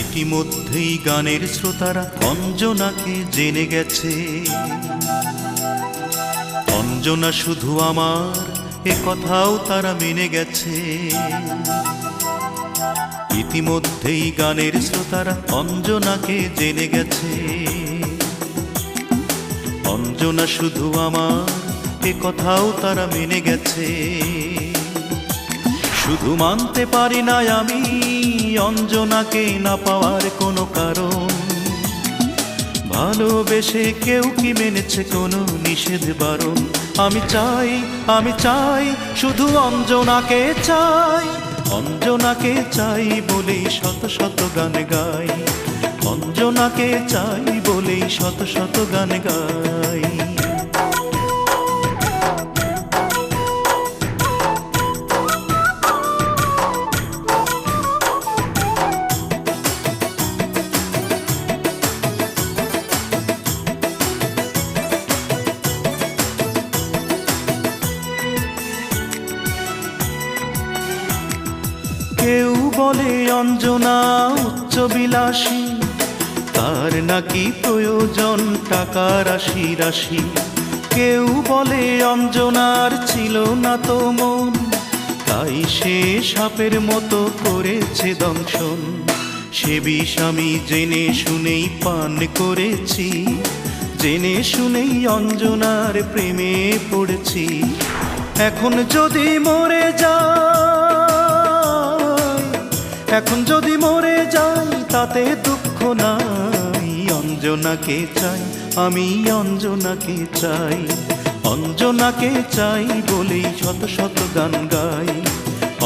ইতিমধ্যেই গানের শ্রোতারা অঞ্জনাকে জেনে গেছে। অঞ্জনা শুধু আমার, এ কথাও তারা মেনে গেছে। ইতিমধ্যেই গানের শ্রোতারা অঞ্জনাকে জেনে গেছে। অঞ্জনা শুধু আমার, এ কথাও তারা মেনে গেছে। শুধু মানতে পারি না আমি অঞ্জনাকে না পাওয়ার কোনো কারণ। ভালোবেসে কেউ কি মেনেছে কোনো নিষেধ বারণ? আমি চাই শুধু অঞ্জনাকে চাই। অঞ্জনাকে চাই বলেই শত শত গান গাই। অঞ্জনাকে চাই বলেই শত শত গান গাই। কেউ বলে অঞ্জনা উচ্চবিলাসী, তার নাকি প্রয়োজন টাকা রাশি রাশি। কেউ বলে অঞ্জনার ছিল না তো মন, তাই সে সাপের মতো করেছে দংশন। সে বিষ আমি জেনে শুনেই পান করেছি, জেনে শুনেই অঞ্জনার প্রেমে পড়েছি। এখন যদি মরে যাই তাতে দুঃখ নাই। অঞ্জনাকে চাই, আমি অঞ্জনাকে চাই। অঞ্জনাকে চাই বলেই শত শত গান গাই।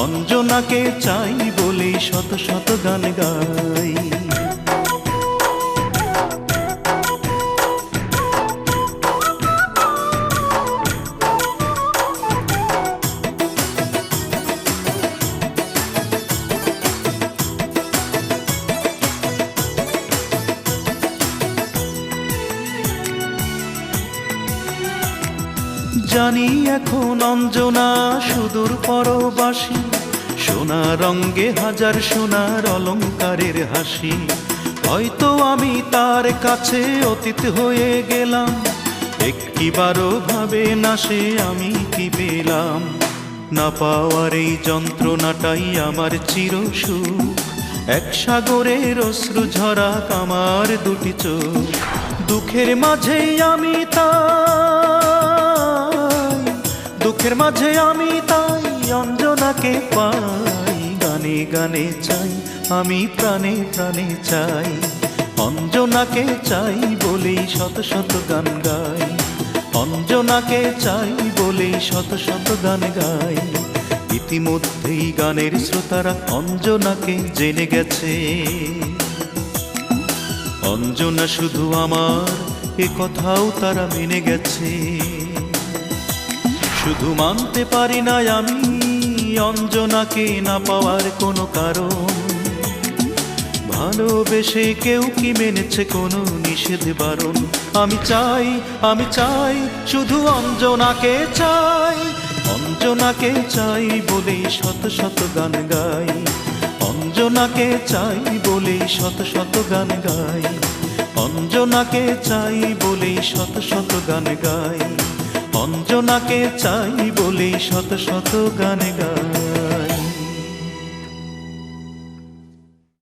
অঞ্জনাকে চাই বলেই শত শত গান গাই। জানি এখন অঞ্জনা সুদূর পরবাসী, সোনা রঙ্গে হাজার সোনার অলংকারের হাসি। হয়তো আমি তার কাছে অতীত হয়ে গেলাম, একটিবারও ভাবে না সে আমি কি পেলাম। না পাওয়ার এই যন্ত্রণাটাই আমার চিরসুখ, এক সাগরের অশ্রু ঝরা আমার দুটি চোখ। দুঃখের মাঝেই আমি তাই অঞ্জনাকে পাই। গানে গানে চাই, আমি প্রাণে প্রাণে চাই। অঞ্জনাকে চাই বলেই শত শত গান গাই। অঞ্জনাকে চাই বলেই শত শত গান গাই। ইতিমধ্যেই গানের শ্রোতারা অঞ্জনাকে জেনে গেছে। অঞ্জনা শুধু আমার, এ কথাও তারা মেনে গেছে। শুধু মানতে পারি না আমি অঞ্জনাকে না পাওয়ার কোনো কারণ। ভালোবেসে কেউ কি মেনেছে কোনো নিষেধ বারণ? আমি চাই শুধু অঞ্জনাকে চাই। অঞ্জনাকে চাই বলেই শত শত গান গাই। অঞ্জনাকে চাই বলেই শত শত গান গাই। অঞ্জনাকে চাই বলেই শত শত গান গাই। অঞ্জনাকে চাই বলেই শত শত গান গাই।